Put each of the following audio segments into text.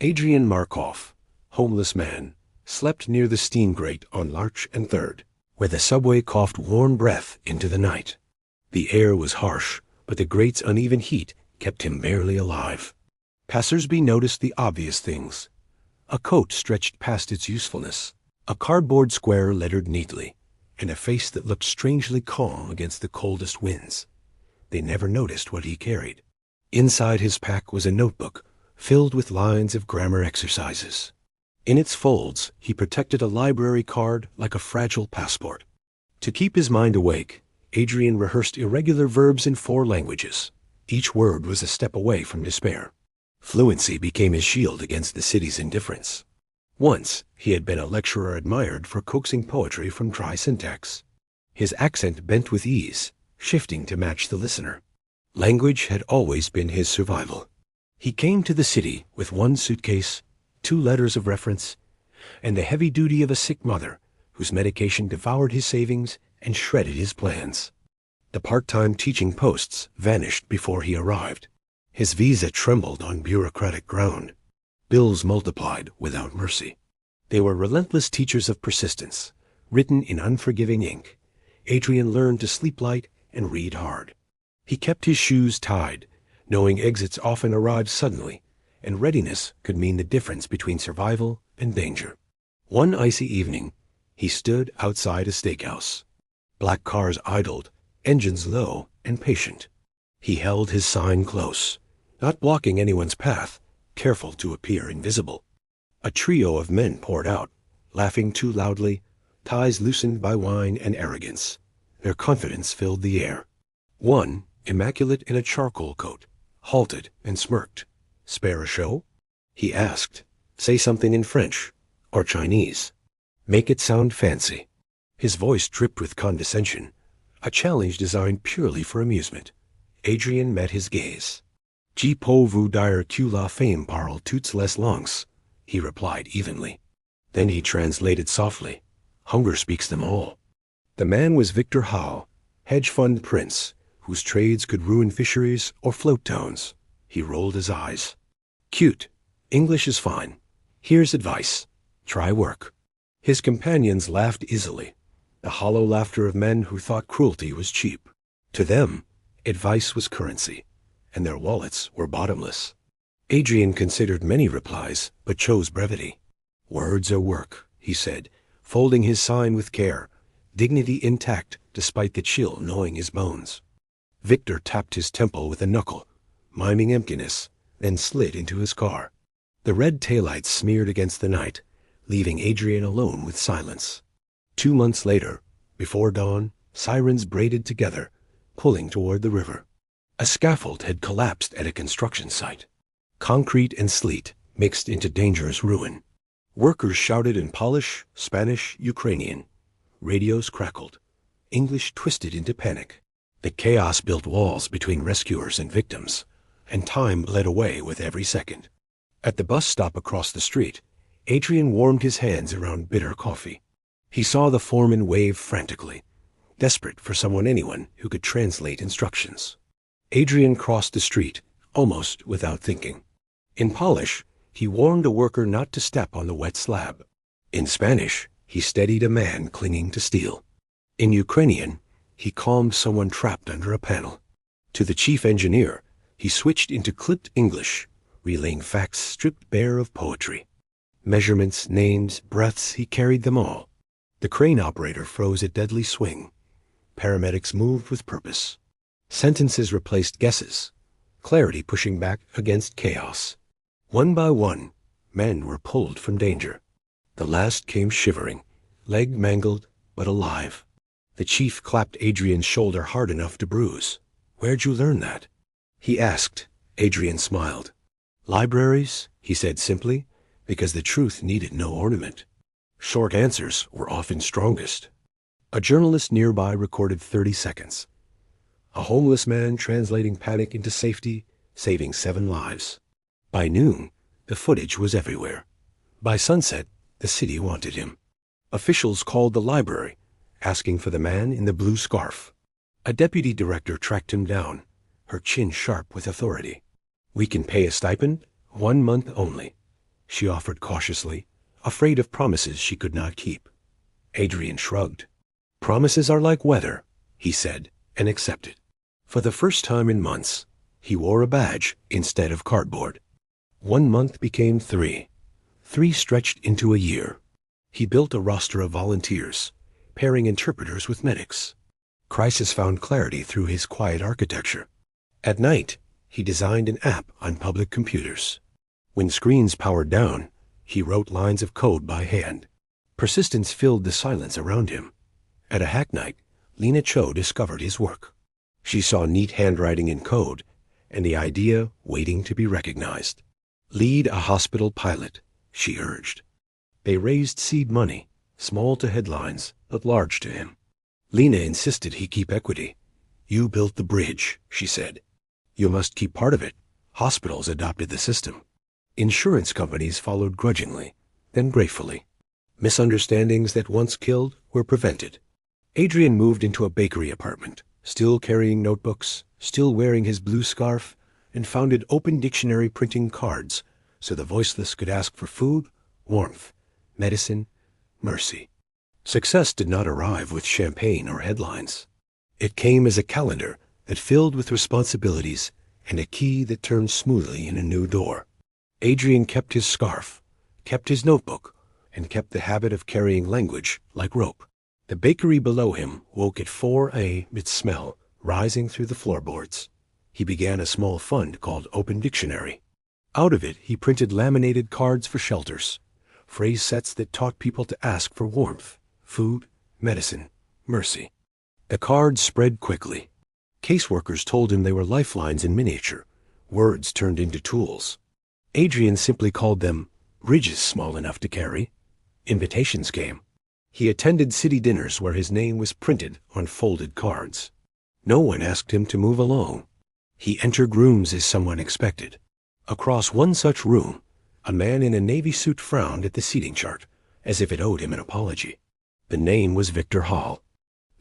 Adrian Markov, homeless man, slept near the steam grate on Larch and 3rd, where the subway coughed warm breath into the night. The air was harsh, but the grate's uneven heat kept him barely alive. Passersby noticed the obvious things. A coat stretched past its usefulness, a cardboard square lettered neatly, and a face that looked strangely calm against the coldest winds. They never noticed what he carried. Inside his pack was a notebook filled with lines of grammar exercises. In its folds, he protected a library card like a fragile passport. To keep his mind awake, Adrian rehearsed irregular verbs in 4 languages. Each word was a step away from despair. Fluency became his shield against the city's indifference. Once, he had been a lecturer admired for coaxing poetry from dry syntax. His accent bent with ease, shifting to match the listener. Language had always been his survival. He came to the city with 1 suitcase, 2 letters of reference, and the heavy duty of a sick mother whose medication devoured his savings and shredded his plans. The part-time teaching posts vanished before he arrived. His visa trembled on bureaucratic ground. Bills multiplied without mercy. They were relentless teachers of persistence, written in unforgiving ink. Adrian learned to sleep light and read hard. He kept his shoes tied, knowing exits often arrived suddenly, and readiness could mean the difference between survival and danger. One icy evening, he stood outside a steakhouse. Black cars idled, engines low and patient. He held his sign close, not blocking anyone's path, careful to appear invisible. A trio of men poured out, laughing too loudly, ties loosened by wine and arrogance. Their confidence filled the air. One, immaculate in a charcoal coat, halted and smirked. "Spare a show?" he asked. "Say something in French or Chinese. Make it sound fancy." His voice dripped with condescension, a challenge designed purely for amusement. Adrian met his gaze. "Je peux vous dire que la femme parle toutes les langues," he replied evenly. Then he translated softly. "Hunger speaks them all." The man was Victor Howe, hedge fund prince, whose trades could ruin fisheries or float towns. He rolled his eyes. "Cute. English is fine. Here's advice. Try work." His companions laughed easily, the hollow laughter of men who thought cruelty was cheap. To them, advice was currency, and their wallets were bottomless. Adrian considered many replies, but chose brevity. "Words are work," he said, folding his sign with care, dignity intact despite the chill gnawing his bones. Victor tapped his temple with a knuckle, miming emptiness, then slid into his car. The red taillights smeared against the night, leaving Adrian alone with silence. 2 months later, before dawn, sirens braided together, pulling toward the river. A scaffold had collapsed at a construction site. Concrete and sleet mixed into dangerous ruin. Workers shouted in Polish, Spanish, Ukrainian. Radios crackled. English twisted into panic. The chaos built walls between rescuers and victims, and time bled away with every second. At the bus stop across the street, Adrian warmed his hands around bitter coffee. He saw the foreman wave frantically, desperate for anyone who could translate instructions. Adrian crossed the street, almost without thinking. In Polish, he warned a worker not to step on the wet slab. In Spanish, he steadied a man clinging to steel. In Ukrainian, he calmed someone trapped under a panel. To the chief engineer, he switched into clipped English, relaying facts stripped bare of poetry. Measurements, names, breaths, he carried them all. The crane operator froze a deadly swing. Paramedics moved with purpose. Sentences replaced guesses, clarity pushing back against chaos. One by one, men were pulled from danger. The last came shivering, leg mangled but alive. The chief clapped Adrian's shoulder hard enough to bruise. "Where'd you learn that?" he asked. Adrian smiled. "Libraries," he said simply, because the truth needed no ornament. Short answers were often strongest. A journalist nearby recorded 30 seconds. A homeless man translating panic into safety, saving 7 lives. By noon, the footage was everywhere. By sunset, the city wanted him. Officials called the library, asking for the man in the blue scarf. A deputy director tracked him down, her chin sharp with authority. "We can pay a stipend, 1 month only. she offered cautiously, afraid of promises she could not keep. Adrian shrugged. Promises are like weather, he said, and accepted. For the first time in months, he wore a badge instead of cardboard. 1 month became 3. 3 stretched into a year. He built a roster of volunteers, pairing interpreters with medics. Crisis found clarity through his quiet architecture. At night, he designed an app on public computers. When screens powered down, he wrote lines of code by hand. Persistence filled the silence around him. At a hack night, Lena Cho discovered his work. She saw neat handwriting in code, and the idea waiting to be recognized. Lead a hospital pilot, she urged. They raised seed money, small to headlines, but large to him. Lena insisted he keep equity. You built the bridge, she said. You must keep part of it. Hospitals adopted the system. Insurance companies followed grudgingly, then gratefully. Misunderstandings that once killed were prevented. Adrian moved into a bakery apartment, still carrying notebooks, still wearing his blue scarf, and founded Open Dictionary printing cards so the voiceless could ask for food, warmth, medicine, mercy. Success did not arrive with champagne or headlines. It came as a calendar that filled with responsibilities and a key that turned smoothly in a new door. Adrian kept his scarf, kept his notebook, and kept the habit of carrying language like rope. The bakery below him woke at 4 a.m. its smell, rising through the floorboards. He began a small fund called Open Dictionary. Out of it, he printed laminated cards for shelters, phrase sets that taught people to ask for warmth, food, medicine, mercy. The cards spread quickly. Caseworkers told him they were lifelines in miniature, words turned into tools. Adrian simply called them bridges small enough to carry. Invitations came. He attended city dinners where his name was printed on folded cards. No one asked him to move along. He entered rooms as someone expected. Across one such room, a man in a navy suit frowned at the seating chart, as if it owed him an apology. The name was Victor Hall.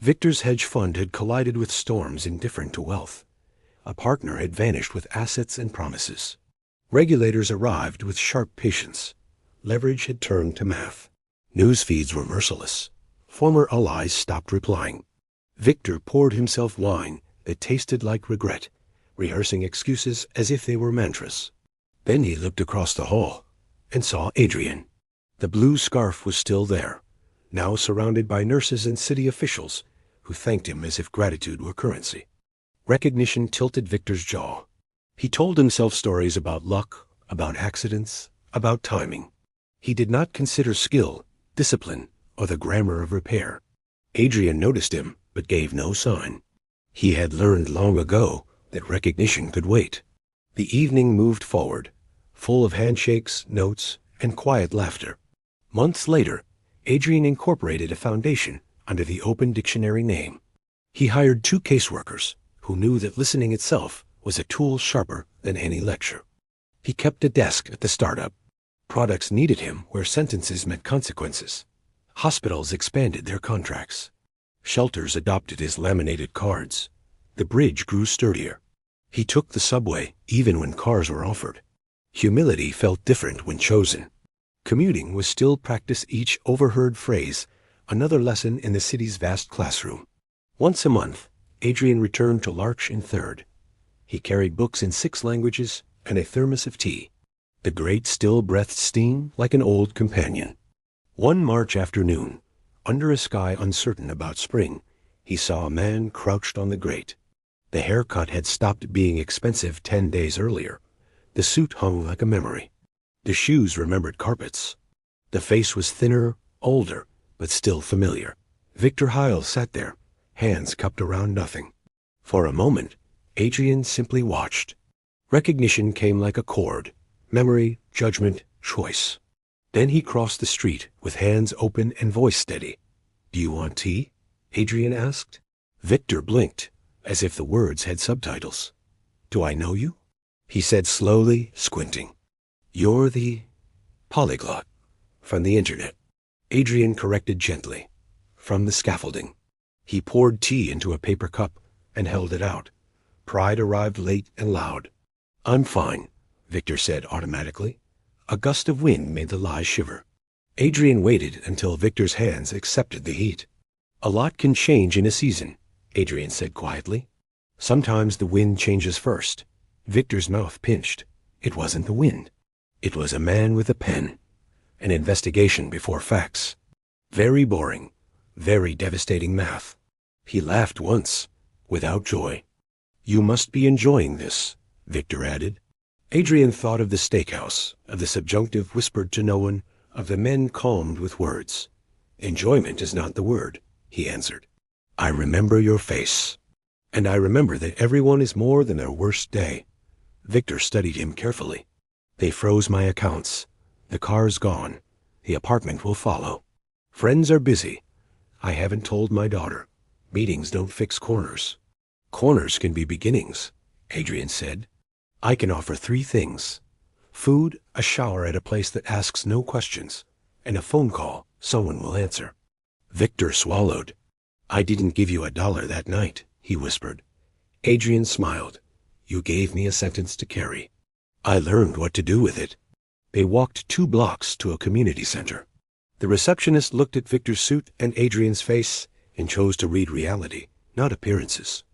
Victor's hedge fund had collided with storms indifferent to wealth. A partner had vanished with assets and promises. Regulators arrived with sharp patience. Leverage had turned to math. News feeds were merciless. Former allies stopped replying. Victor poured himself wine that tasted like regret, rehearsing excuses as if they were mantras. Then he looked across the hall and saw Adrian. The blue scarf was still there, now surrounded by nurses and city officials who thanked him as if gratitude were currency. Recognition tilted Victor's jaw. He told himself stories about luck, about accidents, about timing. He did not consider skill, discipline, or the grammar of repair. Adrian noticed him, but gave no sign. He had learned long ago that recognition could wait. The evening moved forward, full of handshakes, notes, and quiet laughter. Months later, Adrian incorporated a foundation under the Open Dictionary name. He hired 2 caseworkers who knew that listening itself was a tool sharper than any lecture. He kept a desk at the startup. Products needed him where sentences meant consequences. Hospitals expanded their contracts. Shelters adopted his laminated cards. The bridge grew sturdier. He took the subway even when cars were offered. Humility felt different when chosen. Commuting was still practice each overheard phrase, another lesson in the city's vast classroom. Once a month, Adrian returned to Larch and Third. He carried books in 6 languages and a thermos of tea. The grate still breathed steam like an old companion. One March afternoon, under a sky uncertain about spring, he saw a man crouched on the grate. The haircut had stopped being expensive 10 days earlier. The suit hung like a memory. The shoes remembered carpets. The face was thinner, older, but still familiar. Victor Heil sat there, hands cupped around nothing. For a moment, Adrian simply watched. Recognition came like a chord. Memory, judgment, choice. Then he crossed the street with hands open and voice steady. "Do you want tea?" Adrian asked. Victor blinked, as if the words had subtitles. "Do I know you?" He said slowly, squinting. "You're the polyglot from the internet." Adrian corrected gently. "From the scaffolding." He poured tea into a paper cup and held it out. Pride arrived late and loud. "I'm fine," Victor said automatically. A gust of wind made the lie shiver. Adrian waited until Victor's hands accepted the heat. A lot can change in a season, Adrian said quietly. Sometimes the wind changes first. Victor's mouth pinched. It wasn't the wind. It was a man with a pen. An investigation before facts. Very boring. Very devastating math. He laughed once, without joy. You must be enjoying this, Victor added. Adrian thought of the steakhouse, of the subjunctive whispered to no one, of the men calmed with words. Enjoyment is not the word, he answered. I remember your face. And I remember that everyone is more than their worst day. Victor studied him carefully. They froze my accounts. The car's gone. The apartment will follow. Friends are busy. I haven't told my daughter. Meetings don't fix corners. Corners can be beginnings, Adrian said. I can offer 3 things. Food, a shower at a place that asks no questions, and a phone call someone will answer. Victor swallowed. I didn't give you $1 that night, he whispered. Adrian smiled. You gave me a sentence to carry. I learned what to do with it. They walked 2 blocks to a community center. The receptionist looked at Victor's suit and Adrian's face and chose to read reality, not appearances.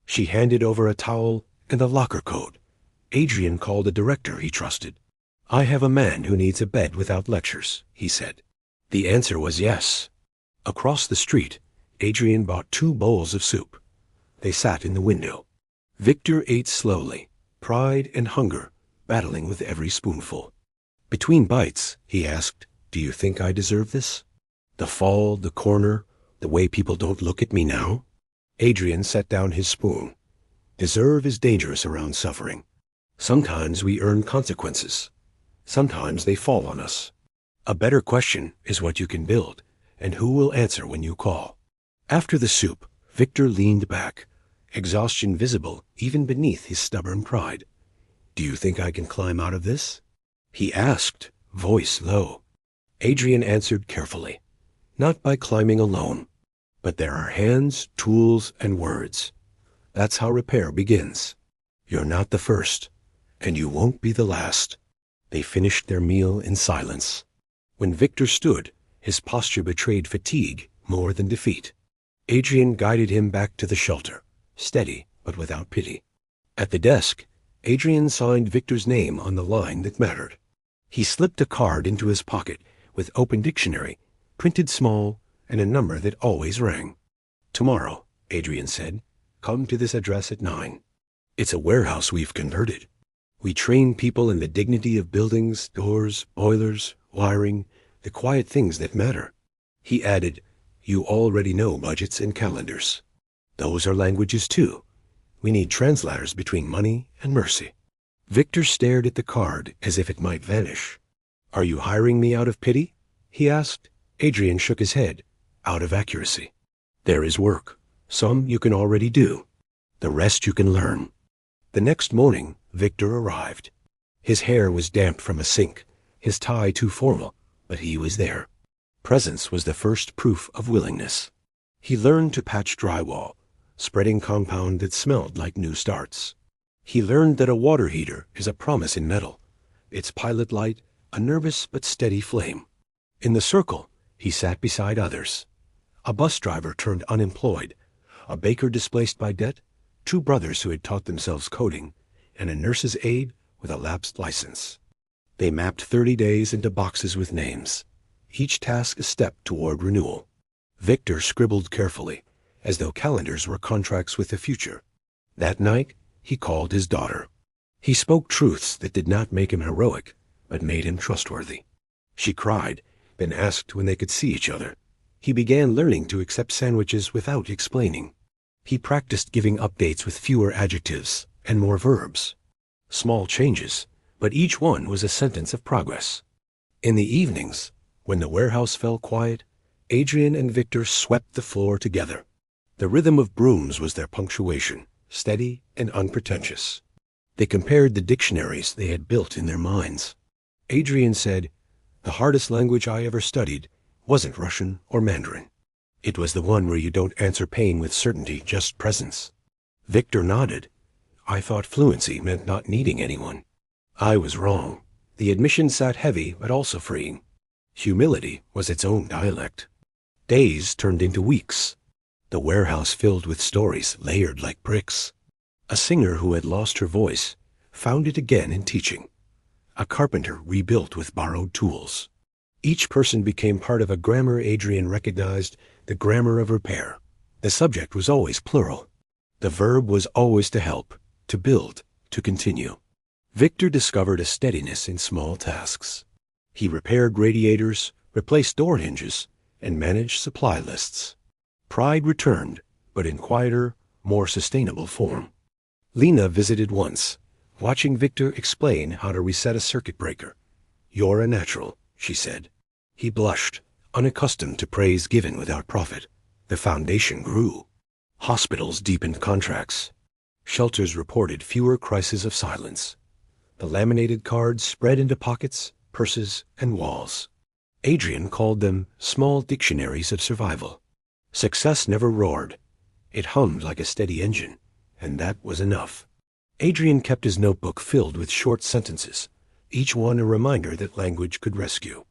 She handed over a towel and a locker code. Adrian called a director he trusted. I have a man who needs a bed without lectures, he said. The answer was yes. Across the street, Adrian bought 2 bowls of soup. They sat in the window. Victor ate slowly, pride and hunger battling with every spoonful. Between bites, he asked, Do you think I deserve this? The fall, the corner, the way people don't look at me now? Adrian set down his spoon. Deserve is dangerous around suffering. Sometimes we earn consequences. Sometimes they fall on us. A better question is what you can build, and who will answer when you call. After the soup, Victor leaned back, exhaustion visible even beneath his stubborn pride. Do you think I can climb out of this? He asked, voice low. Adrian answered carefully. Not by climbing alone. But there are hands, tools, and words. That's how repair begins. You're not the first, and you won't be the last. They finished their meal in silence. When Victor stood, his posture betrayed fatigue more than defeat. Adrian guided him back to the shelter, steady but without pity. At the desk, Adrian signed Victor's name on the line that mattered. He slipped a card into his pocket with open dictionary, printed small, and a number that always rang. Tomorrow, Adrian said, come to this address at 9. It's a warehouse we've converted. We train people in the dignity of buildings, doors, boilers, wiring, the quiet things that matter. He added, you already know budgets and calendars. Those are languages too. We need translators between money and mercy. Victor stared at the card as if it might vanish. Are you hiring me out of pity? He asked. Adrian shook his head, out of accuracy. There is work. Some you can already do. The rest you can learn. The next morning, Victor arrived. His hair was damp from a sink, his tie too formal, but he was there. Presence was the first proof of willingness. He learned to patch drywall, spreading compound that smelled like new starts. He learned that a water heater is a promise in metal, its pilot light a nervous but steady flame. In the circle, he sat beside others. A bus driver turned unemployed, a baker displaced by debt, 2 brothers who had taught themselves coding, and a nurse's aide with a lapsed license. They mapped 30 days into boxes with names, each task a step toward renewal. Victor scribbled carefully, as though calendars were contracts with the future. That night, he called his daughter. He spoke truths that did not make him heroic, but made him trustworthy. She cried, then asked when they could see each other. He began learning to accept sandwiches without explaining. He practiced giving updates with fewer adjectives and more verbs. Small changes, but each one was a sentence of progress. In the evenings, when the warehouse fell quiet, Adrian and Victor swept the floor together. The rhythm of brooms was their punctuation, steady and unpretentious. They compared the dictionaries they had built in their minds. Adrian said, the hardest language I ever studied wasn't Russian or Mandarin. It was the one where you don't answer pain with certainty, just presence. Victor nodded. I thought fluency meant not needing anyone. I was wrong. The admission sat heavy but also freeing. Humility was its own dialect. Days turned into weeks. The warehouse filled with stories layered like bricks. A singer who had lost her voice found it again in teaching. A carpenter rebuilt with borrowed tools. Each person became part of a grammar Adrian recognized, the grammar of repair. The subject was always plural. The verb was always to help, to build, to continue. Victor discovered a steadiness in small tasks. He repaired radiators, replaced door hinges, and managed supply lists. Pride returned, but in quieter, more sustainable form. Lena visited once, watching Victor explain how to reset a circuit breaker. "You're a natural," she said. He blushed, unaccustomed to praise given without profit. The foundation grew. Hospitals deepened contracts. Shelters reported fewer crises of silence. The laminated cards spread into pockets, purses, and walls. Adrian called them small dictionaries of survival. Success never roared. It hummed like a steady engine, and that was enough. Adrian kept his notebook filled with short sentences, each one a reminder that language could rescue.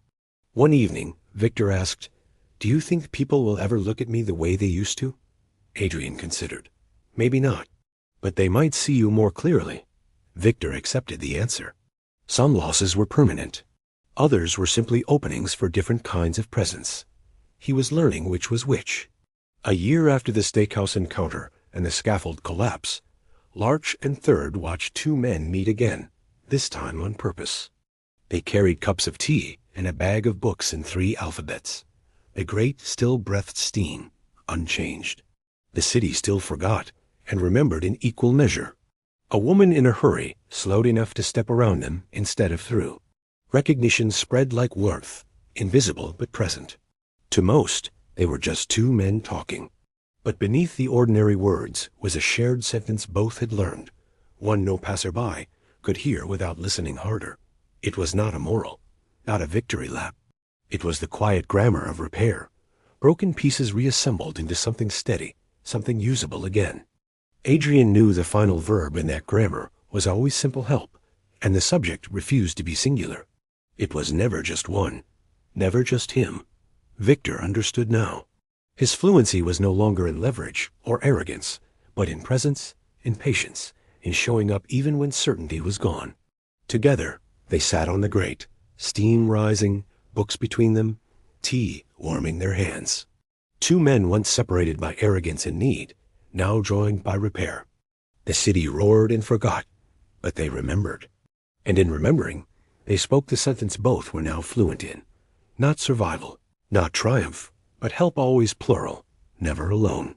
One evening, Victor asked, "Do you think people will ever look at me the way they used to?" Adrian considered. "Maybe not, but they might see you more clearly." Victor accepted the answer. Some losses were permanent. Others were simply openings for different kinds of presence. He was learning which was which. A year after the steakhouse encounter and the scaffold collapse, Larch and Third watched two men meet again, this time on purpose. They carried cups of tea and a bag of books in 3 alphabets. The great still-breathed steam, unchanged. The city still forgot and remembered in equal measure. A woman in a hurry slowed enough to step around them instead of through. Recognition spread like warmth, invisible but present. To most, they were just two men talking. But beneath the ordinary words was a shared sentence both had learned, one no passerby could hear without listening harder. It was not a moral, not a victory lap. It was the quiet grammar of repair, broken pieces reassembled into something steady, something usable again. Adrian knew the final verb in that grammar was always simple help, and the subject refused to be singular. It was never just one, never just him. Victor understood now. His fluency was no longer in leverage or arrogance, but in presence, in patience, in showing up even when certainty was gone. Together, they sat on the grate, steam rising, books between them, tea warming their hands. Two men once separated by arrogance and need, now joined by repair. The city roared and forgot, but they remembered. And in remembering, they spoke the sentence both were now fluent in. Not survival, not triumph, but help always plural, never alone.